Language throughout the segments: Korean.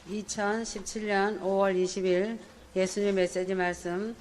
2017년 5월 20일 예수님의 메시지 말씀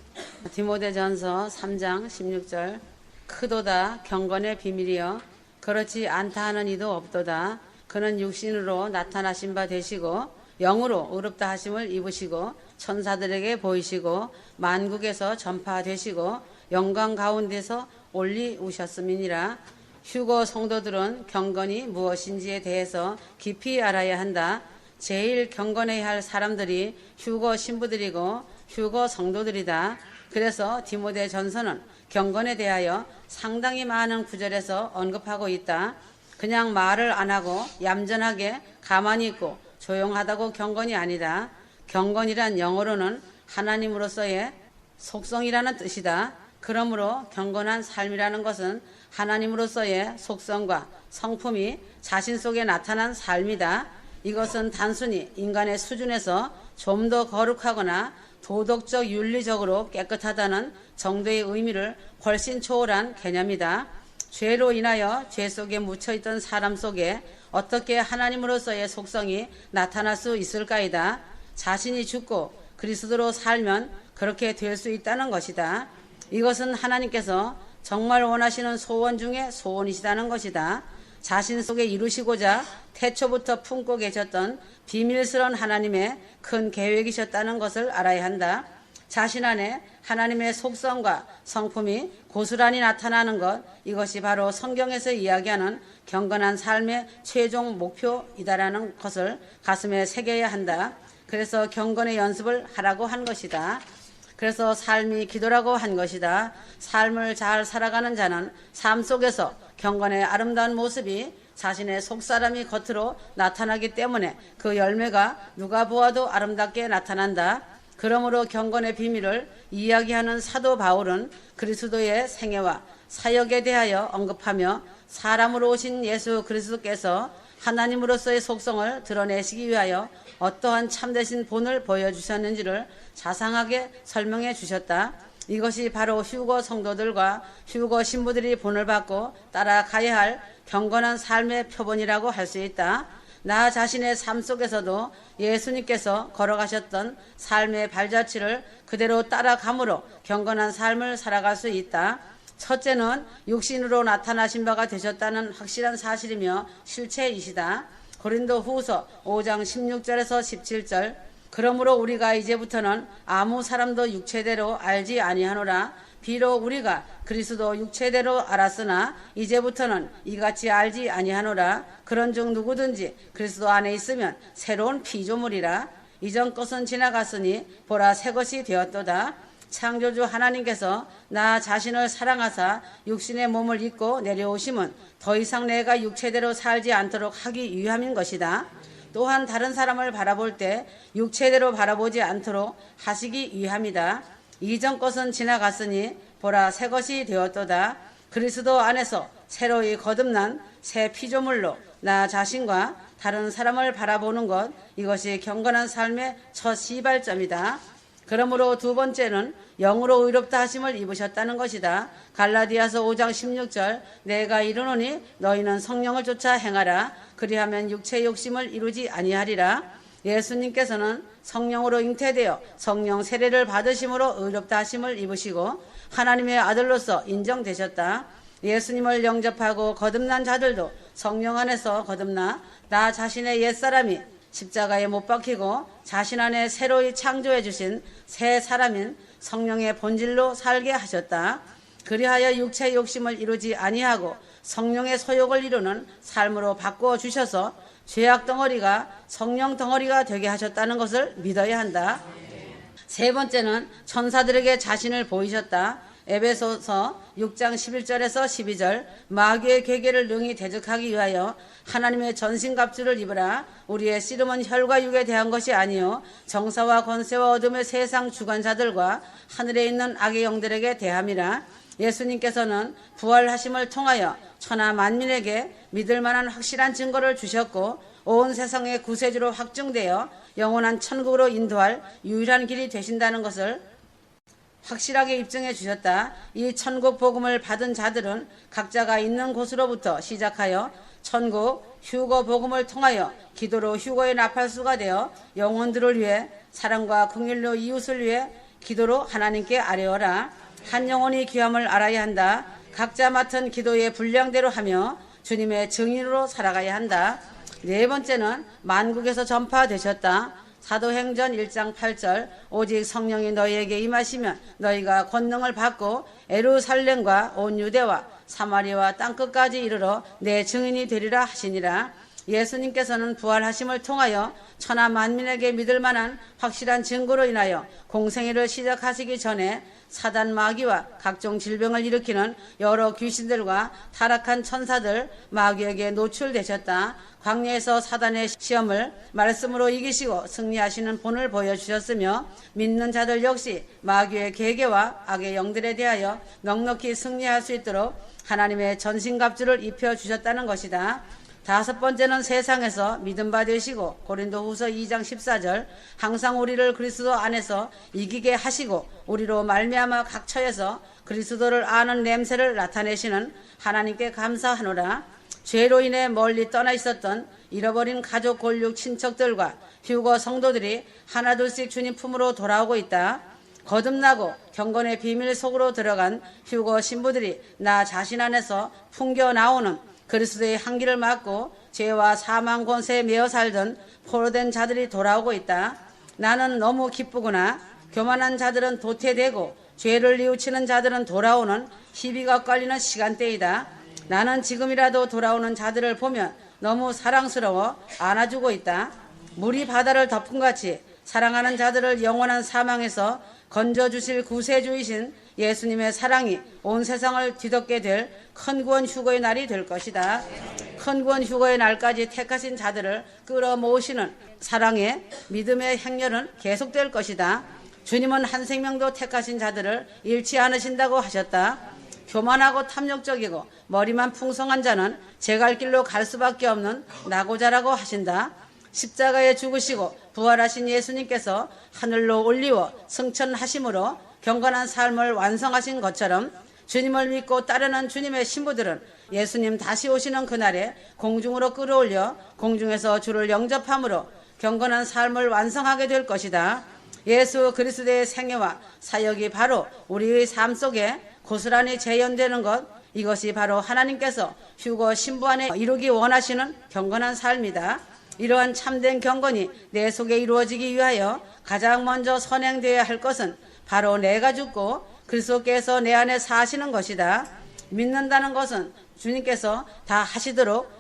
디모데전서 3장 16절 크도다 경건의 비밀이여 그렇지 않다 하는 이도 없도다. 그는 육신으로 나타나신 바 되시고 영으로 의롭다 하심을 입으시고 천사들에게 보이시고 만국에서 전파되시고 영광 가운데서 올리우셨음이니라. 휴거 성도들은 경건이 무엇인지에 대해서 깊이 알아야 한다. 제일 경건해야 할 사람들이 휴거 신부들이고 휴거 성도들이다. 그래서 디모데 전서는 경건에 대하여 상당히 많은 구절에서 언급하고 있다. 그냥 말을 안 하고 얌전하게 가만히 있고 조용하다고 경건이 아니다. 경건이란 영어로는 하나님으로서의 속성이라는 뜻이다. 그러므로 경건한 삶이라는 것은 하나님으로서의 속성과 성품이 자신 속에 나타난 삶이다. 이것은 단순히 인간의 수준에서 좀 더 거룩하거나 도덕적 윤리적으로 깨끗하다는 정도의 의미를 훨씬 초월한 개념이다. 죄로 인하여 죄 속에 묻혀있던 사람 속에 어떻게 하나님으로서의 속성이 나타날 수 있을까이다. 자신이 죽고 그리스도로 살면 그렇게 될 수 있다는 것이다. 이것은 하나님께서 정말 원하시는 소원 중에 소원이시다는 것이다. 자신 속에 이루시고자 태초부터 품고 계셨던 비밀스러운 하나님의 큰 계획이셨다는 것을 알아야 한다. 자신 안에 하나님의 속성과 성품이 고스란히 나타나는 것, 이것이 바로 성경에서 이야기하는 경건한 삶의 최종 목표이다라는 것을 가슴에 새겨야 한다. 그래서 경건의 연습을 하라고 한 것이다. 그래서 삶이 기도라고 한 것이다. 삶을 잘 살아가는 자는 삶 속에서 경건의 아름다운 모습이 자신의 속사람이 겉으로 나타나기 때문에 그 열매가 누가 보아도 아름답게 나타난다. 그러므로 경건의 비밀을 이야기하는 사도 바울은 그리스도의 생애와 사역에 대하여 언급하며 사람으로 오신 예수 그리스도께서 하나님으로서의 속성을 드러내시기 위하여 어떠한 참되신 본을 보여주셨는지를 자상하게 설명해 주셨다. 이것이 바로 휴거 성도들과 휴거 신부들이 본을 받고 따라가야 할 경건한 삶의 표본이라고 할 수 있다. 나 자신의 삶 속에서도 예수님께서 걸어가셨던 삶의 발자취를 그대로 따라감으로 경건한 삶을 살아갈 수 있다. 첫째는 육신으로 나타나신 바가 되셨다는 확실한 사실이며 실체이시다. 고린도 후서 5장 16절에서 17절 그러므로 우리가 이제부터는 아무 사람도 육체대로 알지 아니하노라. 비록 우리가 그리스도 육체대로 알았으나 이제부터는 이같이 알지 아니하노라. 그런즉 누구든지 그리스도 안에 있으면 새로운 피조물이라. 이전 것은 지나갔으니 보라 새 것이 되었도다. 창조주 하나님께서 나 자신을 사랑하사 육신의 몸을 입고 내려오심은 더 이상 내가 육체대로 살지 않도록 하기 위함인 것이다. 또한 다른 사람을 바라볼 때 육체대로 바라보지 않도록 하시기 위함이다. 이전 것은 지나갔으니 보라 새 것이 되었도다. 그리스도 안에서 새로이 거듭난 새 피조물로 나 자신과 다른 사람을 바라보는 것, 이것이 경건한 삶의 첫 시발점이다. 그러므로 두 번째는 영으로 의롭다 하심을 입으셨다는 것이다. 갈라디아서 5장 16절 내가 이르노니 너희는 성령을 쫓아 행하라. 그리하면 육체의 욕심을 이루지 아니하리라. 예수님께서는 성령으로 잉태되어 성령 세례를 받으심으로 의롭다 하심을 입으시고 하나님의 아들로서 인정되셨다. 예수님을 영접하고 거듭난 자들도 성령 안에서 거듭나 나 자신의 옛사람이 십자가에 못 박히고 자신 안에 새로이 창조해 주신 새 사람인 성령의 본질로 살게 하셨다. 그리하여 육체의 욕심을 이루지 아니하고 성령의 소욕을 이루는 삶으로 바꾸어 주셔서 죄악 덩어리가 성령 덩어리가 되게 하셨다는 것을 믿어야 한다. 세 번째는 천사들에게 자신을 보이셨다. 에베소서 6장 11절에서 12절 마귀의 계계를 능히 대적하기 위하여 하나님의 전신갑주를 입으라. 우리의 씨름은 혈과 육에 대한 것이 아니요 정사와 권세와 어둠의 세상 주관자들과 하늘에 있는 악의 영들에게 대함이라. 예수님께서는 부활하심을 통하여 천하 만민에게 믿을 만한 확실한 증거를 주셨고 온 세상의 구세주로 확증되어 영원한 천국으로 인도할 유일한 길이 되신다는 것을 확실하게 입증해 주셨다. 이 천국 복음을 받은 자들은 각자가 있는 곳으로부터 시작하여 천국, 휴거 복음을 통하여 기도로 휴거의 나팔수가 되어 영혼들을 위해 사랑과 긍휼로 이웃을 위해 기도로 하나님께 아뢰어라. 한 영혼이 귀함을 알아야 한다. 각자 맡은 기도의 분량대로 하며 주님의 증인으로 살아가야 한다. 네 번째는 만국에서 전파되셨다. 사도행전 1장 8절 오직 성령이 너희에게 임하시면 너희가 권능을 받고 예루살렘과 온 유대와 사마리아와 땅끝까지 이르러 내 증인이 되리라 하시니라. 예수님께서는 부활하심을 통하여 천하 만민에게 믿을 만한 확실한 증거로 인하여 공생애를 시작하시기 전에 사단 마귀와 각종 질병을 일으키는 여러 귀신들과 타락한 천사들 마귀에게 노출되셨다. 광야에서 사단의 시험을 말씀으로 이기시고 승리하시는 본을 보여주셨으며 믿는 자들 역시 마귀의 계계와 악의 영들에 대하여 넉넉히 승리할 수 있도록 하나님의 전신갑주를 입혀주셨다는 것이다. 다섯 번째는 세상에서 믿음 바 되시고 고린도후서 2장 14절 항상 우리를 그리스도 안에서 이기게 하시고 우리로 말미암아 각 처에서 그리스도를 아는 냄새를 나타내시는 하나님께 감사하노라. 죄로 인해 멀리 떠나 있었던 잃어버린 가족 골육 친척들과 휴거 성도들이 하나둘씩 주님 품으로 돌아오고 있다. 거듭나고 경건의 비밀 속으로 들어간 휴거 신부들이 나 자신 안에서 풍겨 나오는 그리스도의 향기를 맡고 죄와 사망 권세에 매어 살던 포로된 자들이 돌아오고 있다. 나는 너무 기쁘구나. 교만한 자들은 도태되고 죄를 뉘우치는 자들은 돌아오는 희비가 엇갈리는 시간대이다. 나는 지금이라도 돌아오는 자들을 보면 너무 사랑스러워 안아주고 있다. 물이 바다를 덮은 같이 사랑하는 자들을 영원한 사망에서 건져주실 구세주이신 예수님의 사랑이 온 세상을 뒤덮게 될 큰 구원 휴거의 날이 될 것이다. 큰 구원 휴거의 날까지 택하신 자들을 끌어모으시는 사랑의 믿음의 행렬은 계속될 것이다. 주님은 한 생명도 택하신 자들을 잃지 않으신다고 하셨다. 교만하고 탐욕적이고 머리만 풍성한 자는 제 갈 길로 갈 수밖에 없는 낙오자라고 하신다. 십자가에 죽으시고 부활하신 예수님께서 하늘로 올리워 승천하심으로 경건한 삶을 완성하신 것처럼 주님을 믿고 따르는 주님의 신부들은 예수님 다시 오시는 그날에 공중으로 끌어올려 공중에서 주를 영접함으로 경건한 삶을 완성하게 될 것이다. 예수 그리스도의 생애와 사역이 바로 우리의 삶 속에 고스란히 재현되는 것, 이것이 바로 하나님께서 휴거 신부 안에 이루기 원하시는 경건한 삶이다. 이러한 참된 경건이 내 속에 이루어지기 위하여 가장 먼저 선행되어야 할 것은 바로 내가 죽고 그리스도께서 내 안에 사시는 것이다. 믿는다는 것은 주님께서 다 하시도록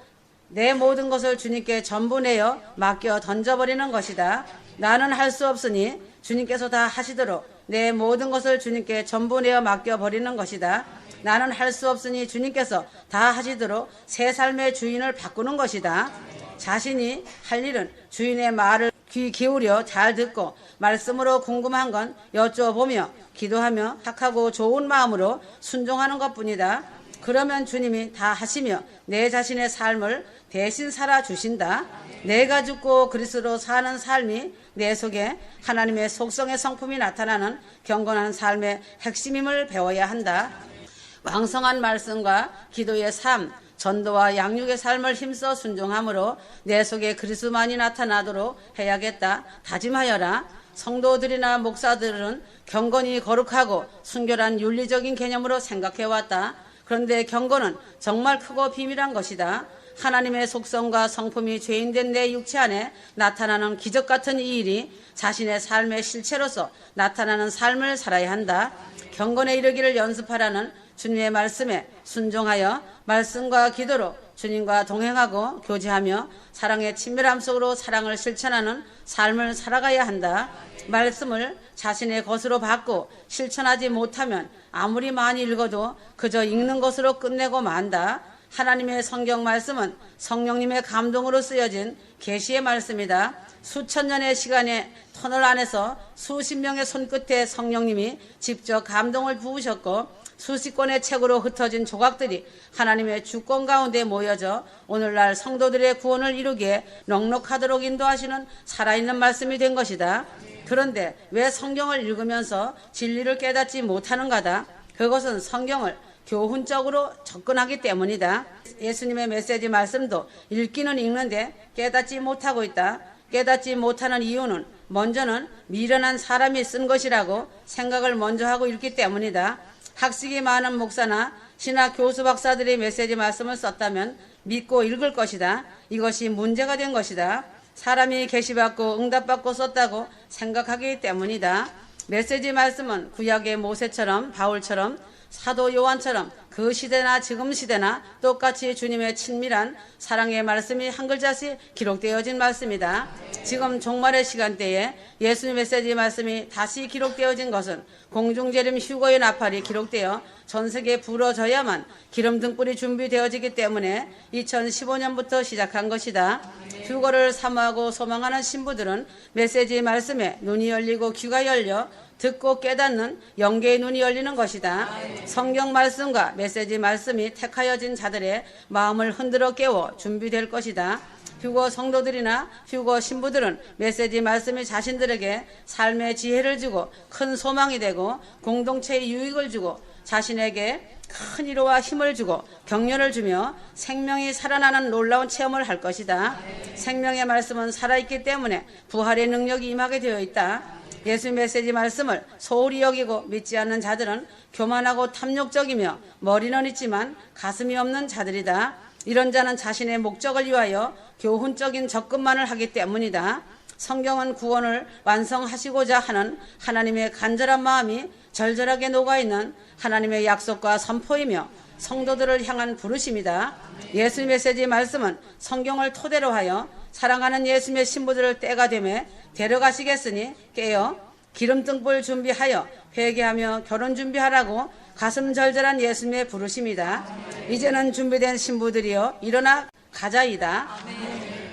내 모든 것을 주님께 전부 내어 맡겨 던져버리는 것이다. 나는 할 수 없으니 주님께서 다 하시도록 내 모든 것을 주님께 전부 내어 맡겨버리는 것이다. 나는 할 수 없으니 주님께서 다 하시도록 새 삶의 주인을 바꾸는 것이다. 자신이 할 일은 주인의 말을 귀 기울여 잘 듣고 말씀으로 궁금한 건 여쭤보며 기도하며 착하고 좋은 마음으로 순종하는 것뿐이다. 그러면 주님이 다 하시며 내 자신의 삶을 대신 살아주신다. 내가 죽고 그리스도로 사는 삶이 내 속에 하나님의 속성의 성품이 나타나는 경건한 삶의 핵심임을 배워야 한다. 왕성한 말씀과 기도의 삶, 전도와 양육의 삶을 힘써 순종함으로 내 속에 그리스도만이 나타나도록 해야겠다. 다짐하여라. 성도들이나 목사들은 경건이 거룩하고 순결한 윤리적인 개념으로 생각해왔다. 그런데 경건은 정말 크고 비밀한 것이다. 하나님의 속성과 성품이 죄인된 내 육체 안에 나타나는 기적 같은 이 일이 자신의 삶의 실체로서 나타나는 삶을 살아야 한다. 경건에 이르기를 연습하라는 주님의 말씀에 순종하여 말씀과 기도로 주님과 동행하고 교제하며 사랑의 친밀함 속으로 사랑을 실천하는 삶을 살아가야 한다. 말씀을 자신의 것으로 받고 실천하지 못하면 아무리 많이 읽어도 그저 읽는 것으로 끝내고 만다. 하나님의 성경 말씀은 성령님의 감동으로 쓰여진 계시의 말씀이다. 수천 년의 시간의 터널 안에서 수십 명의 손끝에 성령님이 직접 감동을 부으셨고 수십 권의 책으로 흩어진 조각들이 하나님의 주권 가운데 모여져 오늘날 성도들의 구원을 이루기에 넉넉하도록 인도하시는 살아있는 말씀이 된 것이다. 그런데 왜 성경을 읽으면서 진리를 깨닫지 못하는가다. 그것은 성경을 교훈적으로 접근하기 때문이다. 예수님의 메시지 말씀도 읽기는 읽는데 깨닫지 못하고 있다. 깨닫지 못하는 이유는 먼저는 미련한 사람이 쓴 것이라고 생각을 먼저 하고 읽기 때문이다. 학식이 많은 목사나 신학 교수 박사들이 메시지 말씀을 썼다면 믿고 읽을 것이다. 이것이 문제가 된 것이다. 사람이 계시받고 응답받고 썼다고 생각하기 때문이다. 메시지 말씀은 구약의 모세처럼 바울처럼 사도 요한처럼 그 시대나 지금 시대나 똑같이 주님의 친밀한 사랑의 말씀이 한 글자씩 기록되어진 말씀이다. 지금 종말의 시간대에 예수님 메시지 말씀이 다시 기록되어진 것은 공중재림 휴거의 나팔이 기록되어 전 세계에 불어져야만 기름 등불이 준비되어지기 때문에 2015년부터 시작한 것이다. 휴거를 사모하고 소망하는 신부들은 메시지 말씀에 눈이 열리고 귀가 열려 듣고 깨닫는 영계의 눈이 열리는 것이다. 성경 말씀과 메시지 말씀이 택하여진 자들의 마음을 흔들어 깨워 준비될 것이다. 휴거 성도들이나 휴거 신부들은 메시지 말씀이 자신들에게 삶의 지혜를 주고 큰 소망이 되고 공동체의 유익을 주고 자신에게 큰 위로와 힘을 주고 격려를 주며 생명이 살아나는 놀라운 체험을 할 것이다. 생명의 말씀은 살아있기 때문에 부활의 능력이 임하게 되어 있다. 예수 메시지 말씀을 소홀히 여기고 믿지 않는 자들은 교만하고 탐욕적이며 머리는 있지만 가슴이 없는 자들이다. 이런 자는 자신의 목적을 위하여 교훈적인 접근만을 하기 때문이다. 성경은 구원을 완성하시고자 하는 하나님의 간절한 마음이 절절하게 녹아있는 하나님의 약속과 선포이며 성도들을 향한 부르심이다. 예수 메시지 말씀은 성경을 토대로 하여 사랑하는 예수님의 신부들을 때가 되매 데려가시겠으니 깨어 기름등불 준비하여 회개하며 결혼 준비하라고 가슴 절절한 예수님의 부르심이다. 이제는 준비된 신부들이여 일어나 가자이다.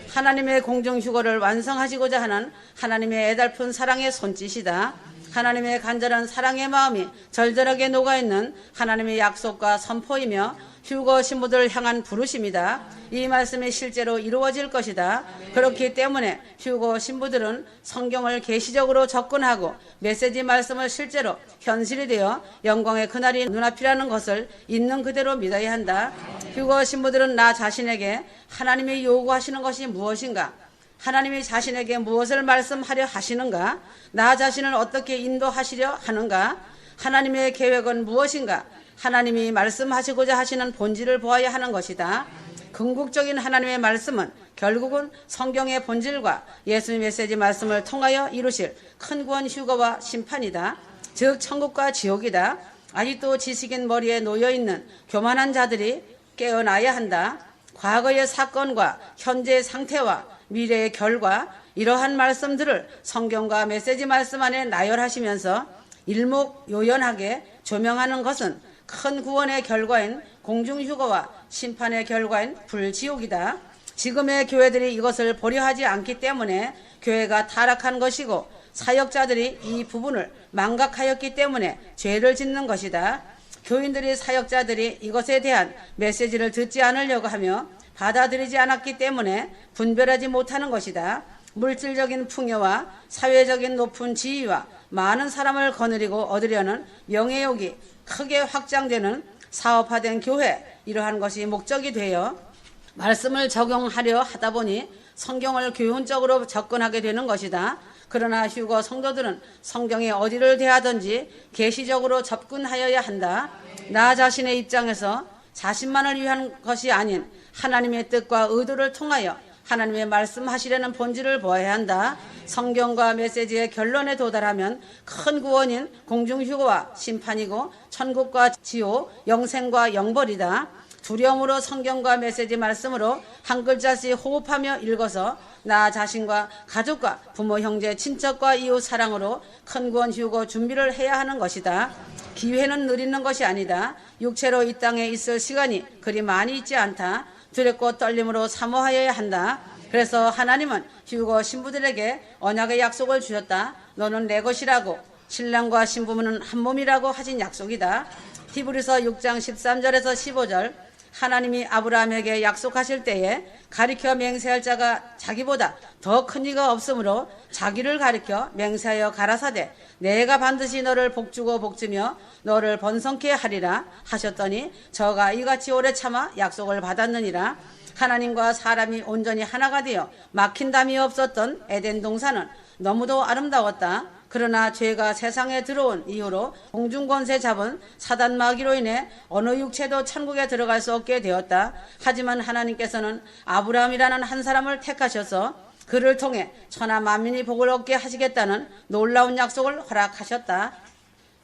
하나님의 공중 휴거를 완성하시고자 하는 하나님의 애달픈 사랑의 손짓이다. 하나님의 간절한 사랑의 마음이 절절하게 녹아있는 하나님의 약속과 선포이며 휴거 신부들을 향한 부르심이다. 이 말씀이 실제로 이루어질 것이다. 그렇기 때문에 휴거 신부들은 성경을 계시적으로 접근하고 메시지 말씀을 실제로 현실이 되어 영광의 그날이 눈앞이라는 것을 있는 그대로 믿어야 한다. 휴거 신부들은 나 자신에게 하나님이 요구하시는 것이 무엇인가? 하나님이 자신에게 무엇을 말씀하려 하시는가? 나 자신을 어떻게 인도하시려 하는가? 하나님의 계획은 무엇인가? 하나님이 말씀하시고자 하시는 본질을 보아야 하는 것이다. 궁극적인 하나님의 말씀은 결국은 성경의 본질과 예수의 메시지 말씀을 통하여 이루실 큰 구원 휴거와 심판이다. 즉 천국과 지옥이다. 아직도 지식인 머리에 놓여있는 교만한 자들이 깨어나야 한다. 과거의 사건과 현재의 상태와 미래의 결과 이러한 말씀들을 성경과 메시지 말씀 안에 나열하시면서 일목요연하게 조명하는 것은 큰 구원의 결과인 공중휴거와 심판의 결과인 불지옥이다. 지금의 교회들이 이것을 보려하지 않기 때문에 교회가 타락한 것이고 사역자들이 이 부분을 망각하였기 때문에 죄를 짓는 것이다. 교인들이 사역자들이 이것에 대한 메시지를 듣지 않으려고 하며 받아들이지 않았기 때문에 분별하지 못하는 것이다. 물질적인 풍요와 사회적인 높은 지위와 많은 사람을 거느리고 얻으려는 명예욕이 크게 확장되는 사업화된 교회, 이러한 것이 목적이 되어 말씀을 적용하려 하다 보니 성경을 교훈적으로 접근하게 되는 것이다. 그러나 휴거 성도들은 성경에 어디를 대하든지 계시적으로 접근하여야 한다. 나 자신의 입장에서 자신만을 위한 것이 아닌 하나님의 뜻과 의도를 통하여 하나님의 말씀하시려는 본질을 보아야 한다. 성경과 메시지의 결론에 도달하면 큰 구원인 공중휴거와 심판이고 천국과 지옥, 영생과 영벌이다. 두려움으로 성경과 메시지 말씀으로 한 글자씩 호흡하며 읽어서 나 자신과 가족과 부모, 형제, 친척과 이웃 사랑으로 큰 구원 휴거 준비를 해야 하는 것이다. 기회는 늘 있는 것이 아니다. 육체로 이 땅에 있을 시간이 그리 많이 있지 않다. 두렵고 떨림으로 사모하여야 한다. 그래서 하나님은 휴거 신부들에게 언약의 약속을 주셨다. 너는 내 것이라고, 신랑과 신부는 한 몸이라고 하신 약속이다. 히브리서 6장 13절에서 15절. 하나님이 아브라함에게 약속하실 때에 가리켜 맹세할 자가 자기보다 더 큰 이가 없으므로 자기를 가리켜 맹세하여 가라사대 내가 반드시 너를 복주고 복주며 너를 번성케 하리라 하셨더니 저가 이같이 오래 참아 약속을 받았느니라. 하나님과 사람이 온전히 하나가 되어 막힌 담이 없었던 에덴 동산은 너무도 아름다웠다. 그러나 죄가 세상에 들어온 이후로 공중권세 잡은 사단 마귀로 인해 어느 육체도 천국에 들어갈 수 없게 되었다. 하지만 하나님께서는 아브라함이라는 한 사람을 택하셔서 그를 통해 천하 만민이 복을 얻게 하시겠다는 놀라운 약속을 허락하셨다.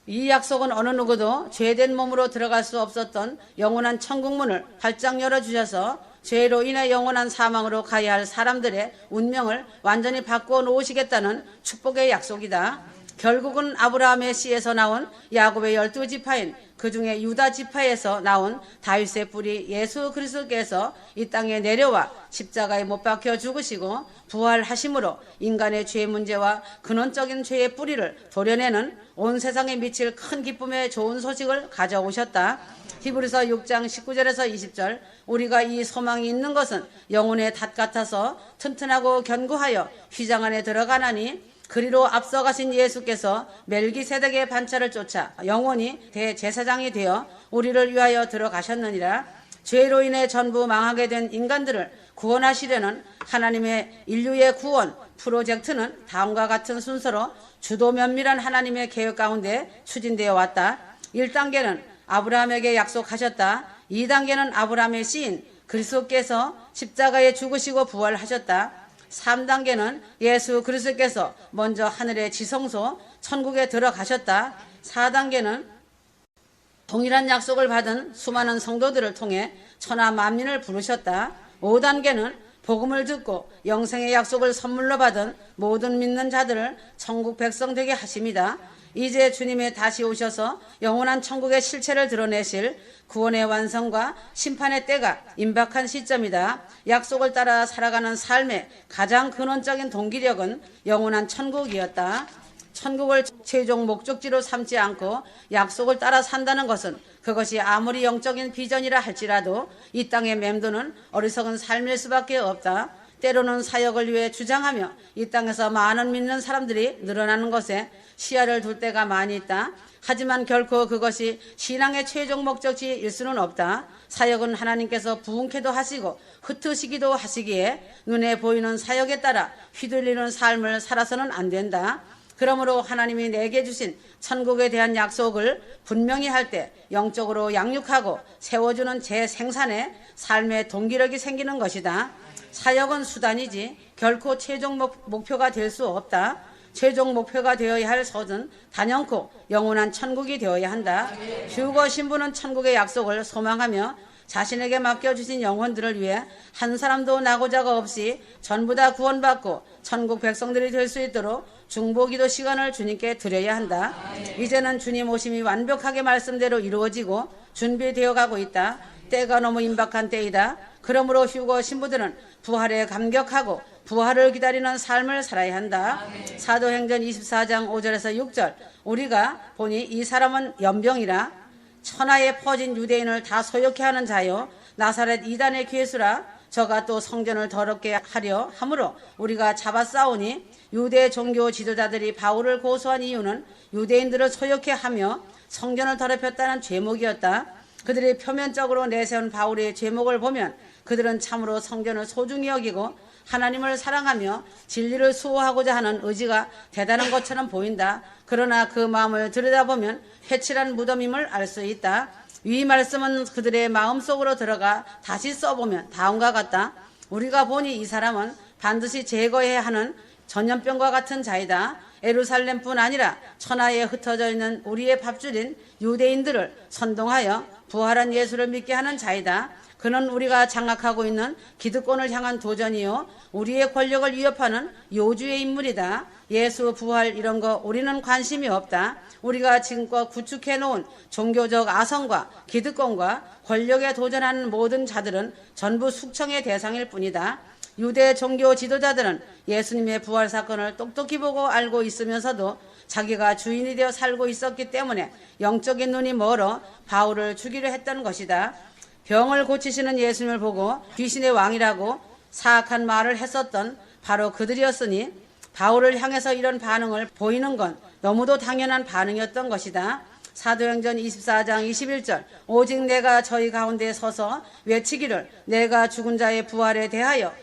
이 약속은 어느 누구도 죄된 몸으로 들어갈 수 없었던 영원한 천국문을 활짝 열어주셔서 죄로 인해 영원한 사망으로 가야 할 사람들의 운명을 완전히 바꾸어 놓으시겠다는 축복의 약속이다. 결국은 아브라함의 씨에서 나온 야곱의 12지파인 그 중에 유다 지파에서 나온 다윗의 뿌리 예수 그리스도께서 이 땅에 내려와 십자가에 못 박혀 죽으시고 부활하심으로 인간의 죄 문제와 근원적인 죄의 뿌리를 도려내는 온 세상에 미칠 큰 기쁨의 좋은 소식을 가져오셨다. 히브리서 6장 19절에서 20절 우리가 이 소망이 있는 것은 영혼의 닷 같아서 튼튼하고 견고하여 휘장 안에 들어가나니 그리로 앞서가신 예수께서 멜기세덱의 반차를 쫓아 영원히 대제사장이 되어 우리를 위하여 들어가셨느니라. 죄로 인해 전부 망하게 된 인간들을 구원하시려는 하나님의 인류의 구원 프로젝트는 다음과 같은 순서로 주도 면밀한 하나님의 계획 가운데 추진되어 왔다. 1단계는 아브라함에게 약속하셨다. 2단계는 아브라함의 씨인 그리스도께서 십자가에 죽으시고 부활하셨다. 3단계는 예수 그리스도께서 먼저 하늘의 지성소 천국에 들어가셨다. 4단계는 동일한 약속을 받은 수많은 성도들을 통해 천하 만민을 부르셨다. 5단계는 복음을 듣고 영생의 약속을 선물로 받은 모든 믿는 자들을 천국 백성 되게 하십니다. 이제 주님의 다시 오셔서 영원한 천국의 실체를 드러내실 구원의 완성과 심판의 때가 임박한 시점이다. 약속을 따라 살아가는 삶의 가장 근원적인 동기력은 영원한 천국이었다. 천국을 최종 목적지로 삼지 않고 약속을 따라 산다는 것은 그것이 아무리 영적인 비전이라 할지라도 이 땅에 맴도는 어리석은 삶일 수밖에 없다. 때로는 사역을 위해 주장하며 이 땅에서 많은 믿는 사람들이 늘어나는 것에 시야를 둘 때가 많이 있다. 하지만 결코 그것이 신앙의 최종 목적지일 수는 없다. 사역은 하나님께서 부흥케도 하시고 흩으시기도 하시기에 눈에 보이는 사역에 따라 휘둘리는 삶을 살아서는 안 된다. 그러므로 하나님이 내게 주신 천국에 대한 약속을 분명히 할 때 영적으로 양육하고 세워주는 재생산의 삶의 동기력이 생기는 것이다. 사역은 수단이지 결코 최종 목표가 될 수 없다. 최종 목표가 되어야 할 것은 단연코 영원한 천국이 되어야 한다. 휴거 신부는 천국의 약속을 소망하며 자신에게 맡겨주신 영혼들을 위해 한 사람도 나고자가 없이 전부 다 구원받고 천국 백성들이 될 수 있도록 중보기도 시간을 주님께 드려야 한다. 이제는 주님 오심이 완벽하게 말씀대로 이루어지고 준비되어 가고 있다. 때가 너무 임박한 때이다. 그러므로 휴거 신부들은 부활에 감격하고 부활을 기다리는 삶을 살아야 한다. 사도행전 24장 5절에서 6절 우리가 보니 이 사람은 연병이라 천하에 퍼진 유대인을 다 소욕케 하는 자요 나사렛 이단의 괴수라 저가 또 성전을 더럽게 하려 함으로 우리가 잡아싸우니 유대 종교 지도자들이 바울을 고소한 이유는 유대인들을 소욕케 하며 성전을 더럽혔다는 죄목이었다. 그들이 표면적으로 내세운 바울의 죄목을 보면 그들은 참으로 성전을 소중히 여기고 하나님을 사랑하며 진리를 수호하고자 하는 의지가 대단한 것처럼 보인다. 그러나 그 마음을 들여다보면 회칠한 무덤임을 알 수 있다. 이 말씀은 그들의 마음속으로 들어가 다시 써보면 다음과 같다. 우리가 보니 이 사람은 반드시 제거해야 하는 전염병과 같은 자이다. 예루살렘뿐 아니라 천하에 흩어져 있는 우리의 밥줄인 유대인들을 선동하여 부활한 예수를 믿게 하는 자이다. 그는 우리가 장악하고 있는 기득권을 향한 도전이요 우리의 권력을 위협하는 요주의 인물이다. 예수 부활 이런 거 우리는 관심이 없다. 우리가 지금껏 구축해 놓은 종교적 아성과 기득권과 권력에 도전하는 모든 자들은 전부 숙청의 대상일 뿐이다. 유대 종교 지도자들은 예수님의 부활 사건을 똑똑히 보고 알고 있으면서도 자기가 주인이 되어 살고 있었기 때문에 영적인 눈이 멀어 바울을 죽이려 했던 것이다. 병을 고치시는 예수님을 보고 귀신의 왕이라고 사악한 말을 했었던 바로 그들이었으니 바울을 향해서 이런 반응을 보이는 건 너무도 당연한 반응이었던 것이다. 사도행전 24장 21절 오직 내가 저희 가운데 서서 외치기를 내가 죽은 자의 부활에 대하여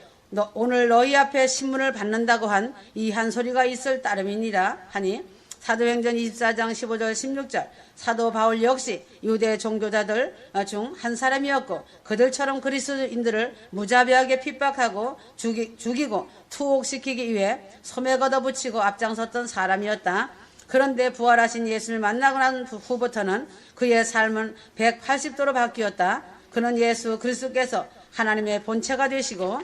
오늘 너희 앞에 신문을 받는다고 한 이 한 소리가 있을 따름이니라 하니 사도행전 24장 15절 16절 사도 바울 역시 유대 종교자들 중 한 사람이었고 그들처럼 그리스도인들을 무자비하게 핍박하고 죽이고 투옥시키기 위해 소매 걷어붙이고 앞장섰던 사람이었다. 그런데 부활하신 예수를 만나고 난 후부터는 그의 삶은 180도로 바뀌었다. 그는 예수 그리스도께서 하나님의 본체가 되시고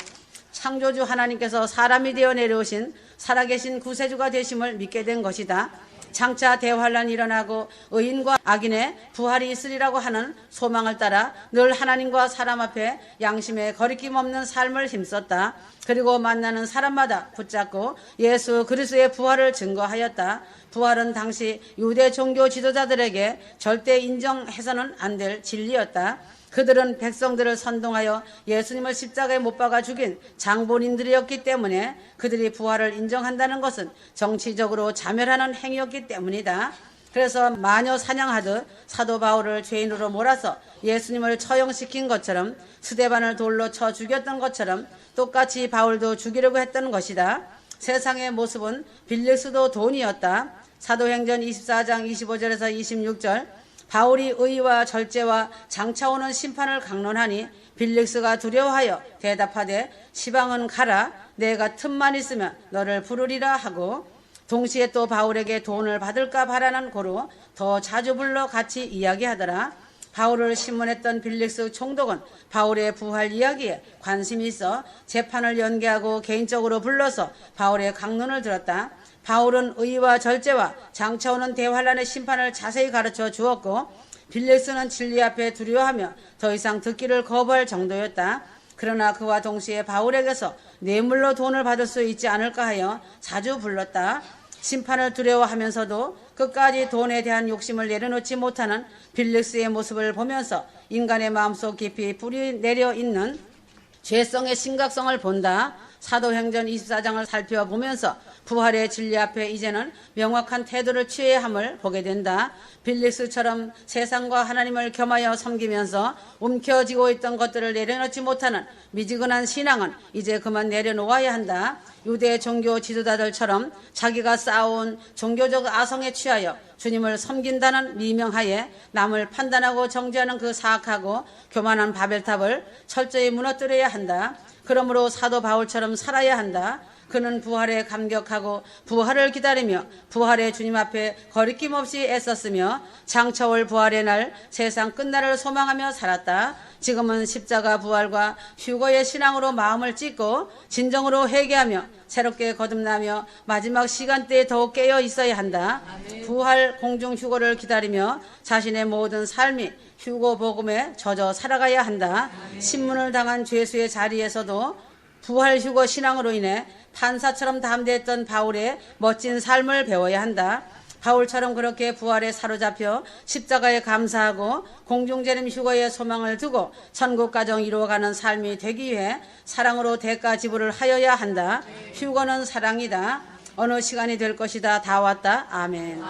창조주 하나님께서 사람이 되어 내려오신 살아계신 구세주가 되심을 믿게 된 것이다. 장차 대환란이 일어나고 의인과 악인의 부활이 있으리라고 하는 소망을 따라 늘 하나님과 사람 앞에 양심에 거리낌 없는 삶을 힘썼다. 그리고 만나는 사람마다 붙잡고 예수 그리스도의 부활을 증거하였다. 부활은 당시 유대 종교 지도자들에게 절대 인정해서는 안 될 진리였다. 그들은 백성들을 선동하여 예수님을 십자가에 못 박아 죽인 장본인들이었기 때문에 그들이 부활을 인정한다는 것은 정치적으로 자멸하는 행위였기 때문이다. 그래서 마녀 사냥하듯 사도 바울을 죄인으로 몰아서 예수님을 처형시킨 것처럼 스데반을 돌로 쳐 죽였던 것처럼 똑같이 바울도 죽이려고 했던 것이다. 세상의 모습은 빌릭스도 돈이었다. 사도행전 24장 25절에서 26절 바울이 의와 절제와 장차 오는 심판을 강론하니 빌릭스가 두려워하여 대답하되 시방은 가라 내가 틈만 있으면 너를 부르리라 하고 동시에 또 바울에게 돈을 받을까 바라는 고로 더 자주 불러 같이 이야기하더라. 바울을 신문했던 빌릭스 총독은 바울의 부활 이야기에 관심이 있어 재판을 연기하고 개인적으로 불러서 바울의 강론을 들었다. 바울은 의와 절제와 장차 오는 대환란의 심판을 자세히 가르쳐 주었고 빌릭스는 진리 앞에 두려워하며 더 이상 듣기를 거부할 정도였다. 그러나 그와 동시에 바울에게서 뇌물로 돈을 받을 수 있지 않을까 하여 자주 불렀다. 심판을 두려워하면서도 끝까지 돈에 대한 욕심을 내려놓지 못하는 빌릭스의 모습을 보면서 인간의 마음속 깊이 뿌리 내려 있는 죄성의 심각성을 본다. 사도행전 24장을 살펴보면서 부활의 진리 앞에 이제는 명확한 태도를 취해야 함을 보게 된다. 빌릭스처럼 세상과 하나님을 겸하여 섬기면서 움켜쥐고 있던 것들을 내려놓지 못하는 미지근한 신앙은 이제 그만 내려놓아야 한다. 유대 종교 지도자들처럼 자기가 쌓아온 종교적 아성에 취하여 주님을 섬긴다는 미명하에 남을 판단하고 정죄하는 그 사악하고 교만한 바벨탑을 철저히 무너뜨려야 한다. 그러므로 사도 바울처럼 살아야 한다. 그는 부활에 감격하고 부활을 기다리며 부활의 주님 앞에 거리낌 없이 애썼으며 장차 올 부활의 날 세상 끝날을 소망하며 살았다. 지금은 십자가 부활과 휴거의 신앙으로 마음을 찢고 진정으로 회개하며 새롭게 거듭나며 마지막 시간대에 더욱 깨어 있어야 한다. 부활 공중 휴거를 기다리며 자신의 모든 삶이 휴거 복음에 젖어 살아가야 한다. 신문을 당한 죄수의 자리에서도 부활 휴거 신앙으로 인해 판사처럼 담대했던 바울의 멋진 삶을 배워야 한다. 바울처럼 그렇게 부활에 사로잡혀 십자가에 감사하고 공중재림 휴거에 소망을 두고 천국 가정 이루어가는 삶이 되기 위해 사랑으로 대가 지불을 하여야 한다. 휴거는 사랑이다. 어느 시간이 될 것이다. 다 왔다. 아멘.